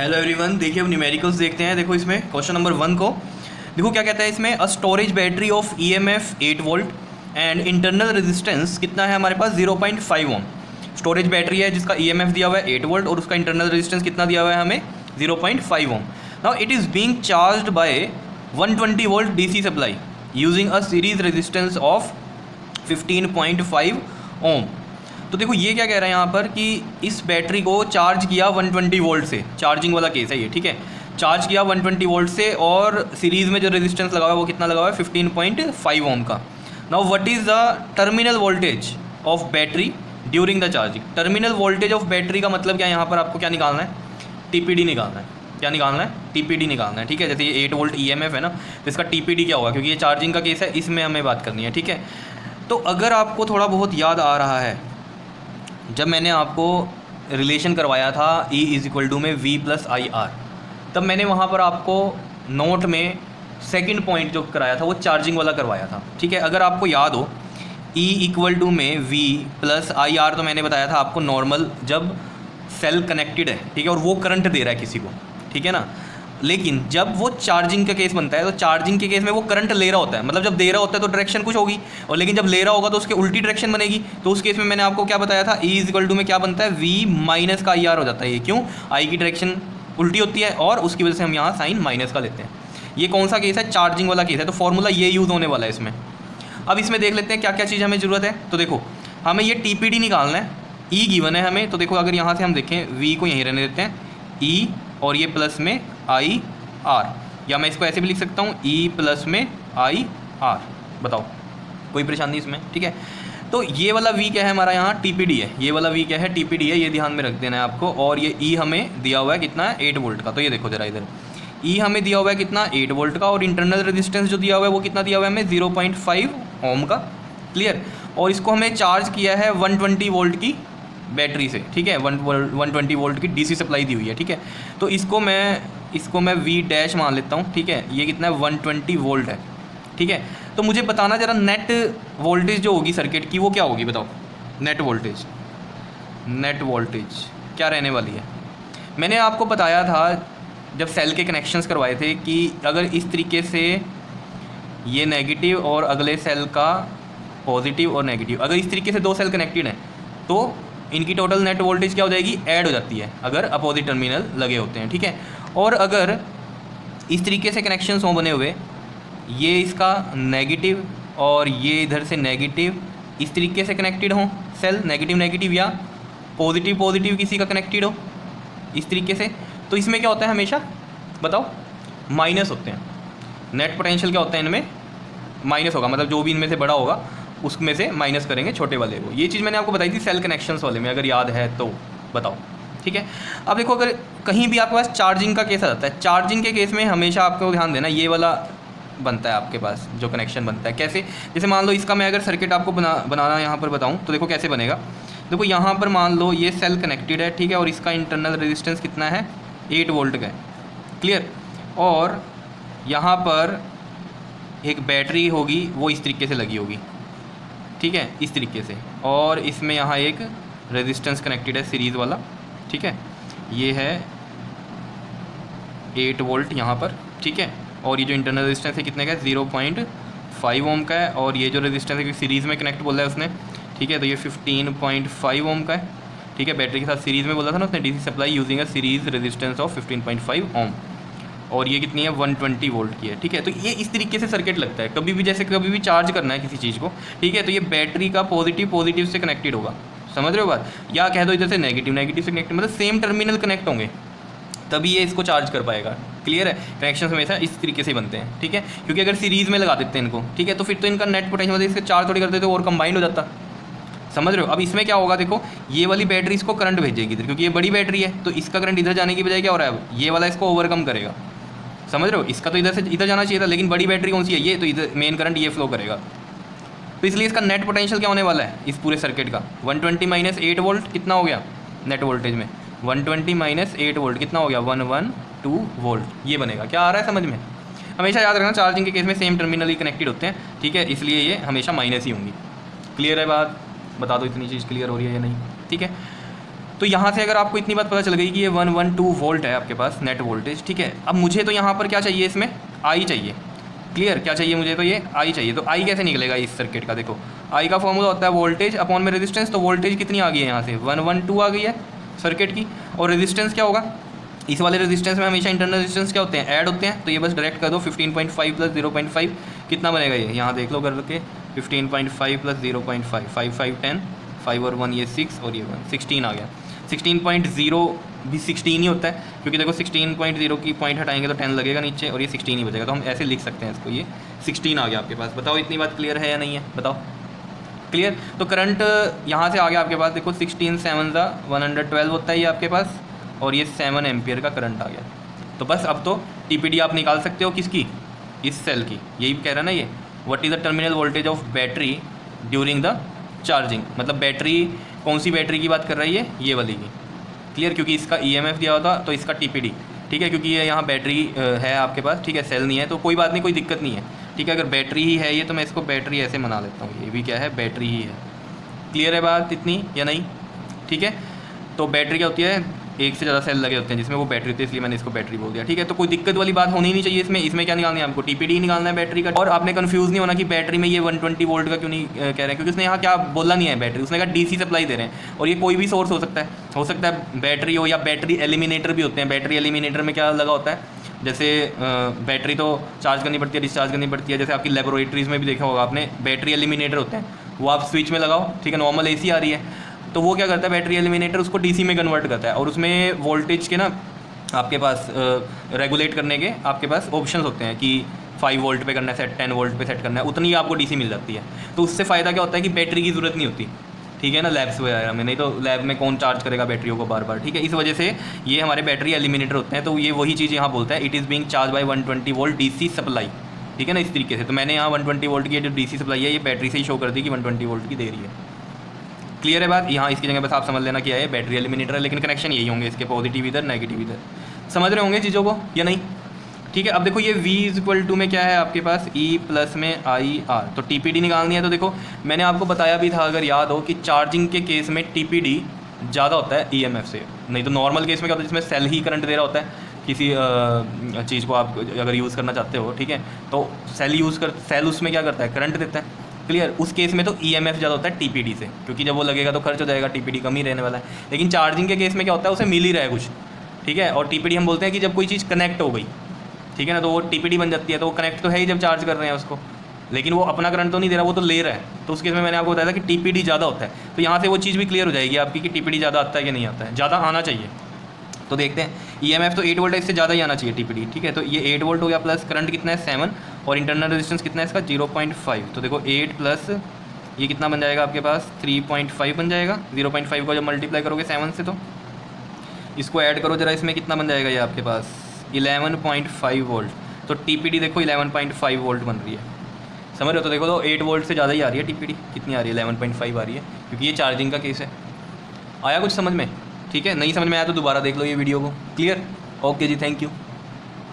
Hello everyone, देखिए अब numericals देखते हैं। देखो इसमें क्वेश्चन नंबर 1 को देखो क्या कहता है। इसमें a storage battery of EMF 8 volt and internal resistance कितना है हमारे पास 0.5 ओम। स्टोरेज बैटरी है जिसका ईएमएफ दिया हुआ है 8 वोल्ट और उसका इंटरनल रेजिस्टेंस कितना दिया हुआ है हमें 0.5 ohm. Now it is being charged by 120 volt DC supply using a series resistance of 15.5 ohm. तो देखो ये क्या कह रहा है यहाँ पर कि इस बैटरी को चार्ज किया 120 वोल्ट से, चार्जिंग वाला केस है ये, ठीक है। चार्ज किया 120 वोल्ट से और सीरीज़ में जो रेजिस्टेंस लगा हुआ है वो कितना लगा हुआ है 15.5 ओम का। Now what is the terminal voltage of battery during the charging. Terminal voltage of battery का मतलब क्या है, यहाँ पर आपको क्या निकालना है, टीपीडी निकालना है। क्या निकालना है, टीपीडी निकालना है, ठीक है। जैसे ये 8 वोल्ट ईएमएफ है ना, तो इसका टीपीडी क्या होगा, क्योंकि ये चार्जिंग का केस है, इसमें हमें बात करनी है, ठीक है। तो अगर आपको थोड़ा बहुत याद आ रहा है, जब मैंने आपको रिलेशन करवाया था E में V+IR, तब मैंने वहाँ पर आपको नोट में सेकंड पॉइंट जो कराया था वो चार्जिंग वाला करवाया था, ठीक है। अगर आपको याद हो E में V+IR, तो मैंने बताया था आपको नॉर्मल जब सेल कनेक्टेड है, ठीक है, और वो करंट दे रहा है किसी को, ठीक है ना। लेकिन जब वो चार्जिंग का केस बनता है तो चार्जिंग के केस में वो करंट ले रहा होता है, मतलब जब दे रहा होता है तो डायरेक्शन कुछ होगी, और लेकिन जब ले रहा होगा तो उसके उल्टी डायरेक्शन बनेगी। तो उस केस में मैंने आपको क्या बताया था, E में क्या बनता है, V- का IR हो जाता है। ये क्यों, I की डायरेक्शन उल्टी होती है और उसकी वजह से हम यहाँ साइन माइनस का लेते हैं। ये कौन सा केस है, चार्जिंग वाला केस है, तो फॉर्मूला ये यूज़ होने वाला है इसमें। अब इसमें देख लेते हैं क्या क्या चीज़ हमें ज़रूरत है। तो देखो हमें ये TPD निकालना है, E गिवन है हमें, तो देखो अगर यहाँ से हम देखें V को यहीं रहने देते हैं, E और ये प्लस में IR, या मैं इसको ऐसे भी लिख सकता हूँ E प्लस में IR। बताओ कोई परेशानी इसमें, ठीक है। तो ये वाला V क्या है हमारा, यहाँ TPD है, ये वाला V क्या है, TPD है, ये ध्यान में रख देना है आपको। और ये E हमें दिया हुआ है कितना है, 8 वोल्ट का। तो ये देखो जरा इधर, E हमें दिया हुआ है कितना, 8 वोल्ट का, और इंटरनल रेजिस्टेंस जो दिया हुआ है वो कितना दिया हुआ है हमें 0.5 ओम का, क्लियर। और इसको हमें चार्ज किया है 120 वोल्ट की बैटरी से, ठीक है, 120 वोल्ट की डीसी सप्लाई दी हुई है, ठीक है। तो इसको मैं V' मान लेता हूँ, ठीक है। ये कितना है, 120 वोल्ट है, ठीक है। तो मुझे बताना जरा नेट वोल्टेज जो होगी सर्किट की वो क्या होगी, बताओ। नेट वोल्टेज क्या रहने वाली है। मैंने आपको बताया था जब सेल के कनेक्शंस करवाए थे कि अगर इस तरीके से ये नेगेटिव और अगले सेल का पॉजिटिव और नेगेटिव, अगर इस तरीके से दो सेल कनेक्टेड हैं तो इनकी टोटल नेट वोल्टेज क्या हो जाएगी, ऐड हो जाती है अगर अपोजिट टर्मिनल लगे होते हैं, ठीक है। और अगर इस तरीके से कनेक्शंस हों बने हुए, ये इसका नेगेटिव और ये इधर से नेगेटिव इस तरीके से कनेक्टेड हों सेल, नेगेटिव नेगेटिव या पॉजिटिव पॉजिटिव किसी का कनेक्टेड हो इस तरीके से, तो इसमें क्या होता है हमेशा, बताओ, माइनस होते हैं। नेट पोटेंशियल क्या होता है इनमें, माइनस होगा, मतलब जो भी इनमें से बड़ा होगा उसमें से माइनस करेंगे छोटे वाले को। ये चीज़ मैंने आपको बताई थी सेल कनेक्शंस वाले में, अगर याद है तो बताओ, ठीक है। अब देखो अगर कहीं भी आपके पास चार्जिंग का केस आ जाता है, चार्जिंग के केस में हमेशा आपको ध्यान देना ये वाला बनता है आपके पास जो कनेक्शन बनता है। कैसे, जैसे मान लो इसका मैं अगर सर्किट आपको बनाना यहाँ पर बताऊँ तो देखो कैसे बनेगा। देखो यहाँ पर मान लो ये सेल कनेक्टेड है, ठीक है, और इसका इंटरनल रेजिस्टेंस कितना है, 8 वोल्ट का है, क्लियर। और यहाँ पर एक बैटरी होगी वो इस तरीके से लगी होगी, ठीक है, इस तरीके से, और इसमें यहाँ एक रेजिस्टेंस कनेक्टेड है सीरीज़ वाला, ठीक है, ये है 8 वोल्ट यहाँ पर, ठीक है। और ये जो इंटरनल रेजिस्टेंस है कितने का है, 0.5 ओम का है, और ये जो रेजिस्टेंस है सीरीज़ में कनेक्ट बोला है उसने, ठीक है, तो ये 15.5 ओम का है, ठीक है। बैटरी के साथ सीरीज़ में बोला था ना उसने, DC supply using a series resistance of 15.5 ओम, और ये कितनी है 120 वोल्ट की है, ठीक है। तो ये इस तरीके से सर्किट लगता है कभी भी, जैसे कभी भी चार्ज करना है किसी चीज़ को, ठीक है, तो ये बैटरी का पॉजिटिव से कनेक्टेड होगा, समझ रहे हो बात, या कह दो इधर से नेगेटिव से कनेक्टेड, मतलब सेम टर्मिनल कनेक्ट होंगे तभी ये इसको चार्ज कर पाएगा, क्लियर है। कनेक्शन हमेशा इस तरीके से बनते हैं, ठीक है, क्योंकि अगर सीरीज़ में लगा देते हैं इनको, ठीक है, तो फिर तो इनका नेट पोटेंशियल मतलब इसके चार्ज थोड़ी कर देते और कंबाइंड हो जाता, समझ रहे हो। अब इसमें क्या होगा, देखो ये वाली बैटरी इसको करंट भेजेगी इधर, क्योंकि ये बड़ी बैटरी है, तो इसका करंट इधर जाने की बजाय क्या हो रहा है, अब ये वाला इसको ओवरकम करेगा, समझ रहे हो। इसका तो इधर से इधर जाना चाहिए था, लेकिन बड़ी बैटरी कौन सी है, ये तो इधर मेन करंट ये फ्लो करेगा, तो इसलिए इसका नेट पोटेंशियल क्या होने वाला है इस पूरे सर्किट का, 120 - 8 वोल्ट कितना हो गया नेट वोल्टेज में, 120 - 8 वोल्ट कितना हो गया, 112 वोल्ट, ये बनेगा। क्या आ रहा है समझ में। हमेशा याद रखना चार्जिंग के केस में सेम टर्मिनली कनेक्टेड होते हैं, ठीक है, इसलिए ये हमेशा माइनस ही होंगी, क्लियर है बात। बता दो इतनी चीज़ क्लियर हो रही है या नहीं, ठीक है। तो यहाँ से अगर आपको इतनी बात पता चल गई कि ये 112 वोल्ट है आपके पास नेट वोल्टेज, ठीक है। अब मुझे तो यहाँ पर क्या चाहिए, इसमें आई चाहिए। क्लियर, क्या चाहिए मुझे, तो ये आई चाहिए। तो आई कैसे निकलेगा इस सर्किट का, देखो आई का फॉर्मूला होता है वोल्टेज अपॉन में रेजिस्टेंस। तो वोल्टेज कितनी आ गई है यहाँ से 112 आ गई है सर्किट की, और रेजिस्टेंस क्या होगा, इस वाले रेजिस्टेंस में हमेशा इंटरनल रेजिस्टेंस क्या होते हैं, ऐड होते हैं। तो ये बस डायरेक्ट कर दो 15.5 प्लस 0.5 कितना बनेगा, ये यहाँ देख लो करके 15.5 प्लस 0.5 5 5 10 5 और 1 ये 6 और ये 1 16 आ गया। 16.0 भी 16 ही होता है, क्योंकि देखो 16.0 की पॉइंट हटाएंगे तो 10 लगेगा नीचे और ये 16 ही बचेगा। तो हम ऐसे लिख सकते हैं इसको, ये 16 आ गया आपके पास। बताओ इतनी बात क्लियर है या नहीं है, बताओ क्लियर। तो करंट यहाँ से आ गया आपके पास, देखो 16 7 112 होता है ये आपके पास, और ये 7 एम्पियर का करंट आ गया। तो बस अब तो टीपीडी आप निकाल सकते हो किसकी, इस सेल की। यही कह रहा है ना ये, what is the terminal voltage of battery during the charging, मतलब बैटरी कौन सी बैटरी की बात कर रही है, ये वाली की। क्लियर, क्योंकि इसका ईएमएफ दिया होता तो इसका टीपीडी, ठीक है, क्योंकि ये यहाँ बैटरी है आपके पास, ठीक है, सेल नहीं है तो कोई बात नहीं, कोई दिक्कत नहीं है, ठीक है। अगर बैटरी ही है ये तो मैं इसको बैटरी ऐसे मना लेता हूँ, ये भी क्या है, बैटरी ही है। क्लियर है बात इतनी या नहीं, ठीक है। तो बैटरी क्या होती है, एक से ज़्यादा सेल लगे होते हैं जिसमें वो बैटरी होती है, इसलिए मैंने इसको बैटरी बोल दिया, ठीक है। तो कोई दिक्कत वाली बात होनी नहीं चाहिए इसमें। इसमें क्या निकालना है आपको, टीपीडी निकालना है बैटरी का। और आपने कंफ्यूज नहीं होना कि बैटरी में ये 120 वोल्ट का क्यों नहीं कह रहे हैं, क्योंकि उसने यहाँ क्या बोला नहीं है बैटरी, उसने कहा डीसी सप्लाई दे रहे हैं। और ये कोई भी सोर्स हो सकता है बैटरी हो या बैटरी एलिमिनेटर भी होते हैं। बैटरी एलिमिनेटर में क्या लगा होता है, जैसे बैटरी तो चार्ज करनी पड़ती है, डिस्चार्ज करनी पड़ती है। जैसे आपकी लेबोरेटरीज़ में भी देखा होगा आपने, बैटरी एलिमिनेटर होते हैं, वो आप स्विच में लगाओ, ठीक है, नॉर्मल एसी आ रही है तो वो क्या करता है, बैटरी एलिमिनेटर उसको डीसी में कन्वर्ट करता है। और उसमें वोल्टेज के ना आपके पास रेगुलेट करने के आपके पास ऑप्शंस होते हैं कि 5 वोल्ट पे करना है सेट, 10 वोल्ट पे सेट करना है, उतनी आपको डीसी मिल जाती है। तो उससे फ़ायदा क्या होता है कि बैटरी की ज़रूरत नहीं होती, ठीक है ना, लैब्स वगैरह में। नहीं तो लैब में कौन चार्ज करेगा बैटरियों को बार बार, ठीक है। इस वजह से ये हमारे बैटरी एलिमिनेटर होते हैं। तो ये वही चीज़ यहाँ बोलता है, it is being charge by 120 volt DC supply, ठीक है ना, इस तरीके से। तो मैंने यहाँ 120 वोल्ट की जो डीसी सप्लाई है ये बैटरी से ही शो कर दी कि 120 वोल्ट की दे रही है। क्लियर है बात, यहाँ इसकी जगह बस आप समझ लेना क्या है, बैटरी एलिमिनेटर है, लेकिन कनेक्शन यही होंगे इसके, पॉजिटिव इधर नेगेटिव इधर। समझ रहे होंगे चीज़ों को या नहीं, ठीक है। अब देखो ये V इक्वल टू में क्या है आपके पास, E प्लस में IR। तो TPD निकालनी है। तो देखो मैंने आपको बताया भी था, अगर याद हो, कि चार्जिंग के केस में TPD ज़्यादा होता है EMF से। नहीं तो नॉर्मल केस में क्या होता है, जिसमें सेल ही करंट दे रहा होता है किसी चीज़ को आप अगर यूज़ करना चाहते हो, ठीक है, तो सेल उसमें क्या करता है, करंट देता है। क्लियर, उस केस में तो EMF ज़्यादा होता है TPD से, क्योंकि जब वो लगेगा तो खर्च हो जाएगा, TPD कम ही रहने वाला है। लेकिन चार्जिंग के केस में क्या होता है, उसे मिल ही रहा है कुछ, ठीक है। और TPD हम बोलते हैं कि जब कोई चीज़ कनेक्ट हो गई, ठीक है ना, तो वो TPD बन जाती है। तो वो कनेक्ट तो है ही जब चार्ज कर रहे हैं उसको, लेकिन वो अपना करंट तो नहीं दे रहा, वो तो ले रहा है। तो उस केस में मैंने आपको बताया था कि TPD ज़्यादा होता है। तो यहाँ से वो चीज़ भी क्लियर हो जाएगी आपकी कि TPD ज़्यादा आता है कि नहीं आता है, ज़्यादा आना चाहिए। तो देखते हैं, EMF तो 8 वोल्ट है, इससे ज़्यादा ही आना चाहिए TPD, ठीक है। तो ये 8 वोल्ट हो गया, प्लस करंट कितना है 7, और इंटरनल रेजिस्टेंस कितना है इसका 0.5। तो देखो 8 प्लस ये कितना बन जाएगा आपके पास 3.5 बन जाएगा। 0.5 को जब मल्टीप्लाई करोगे 7 से तो इसको ऐड करो जरा, इसमें कितना बन जाएगा ये आपके पास 11.5 वोल्ट। तो TPD देखो 11.5 वोल्ट बन रही है, समझ रहे हो। तो देखो तो 8 वोल्ट से ज़्यादा ही आ रही है TPD, कितनी आ रही है 11.5 आ रही है, क्योंकि ये चार्जिंग का केस है। आया कुछ समझ में, ठीक है। नहीं समझ में आया तो दोबारा देख लो ये वीडियो को। क्लियर, ओके जी, थैंक यू।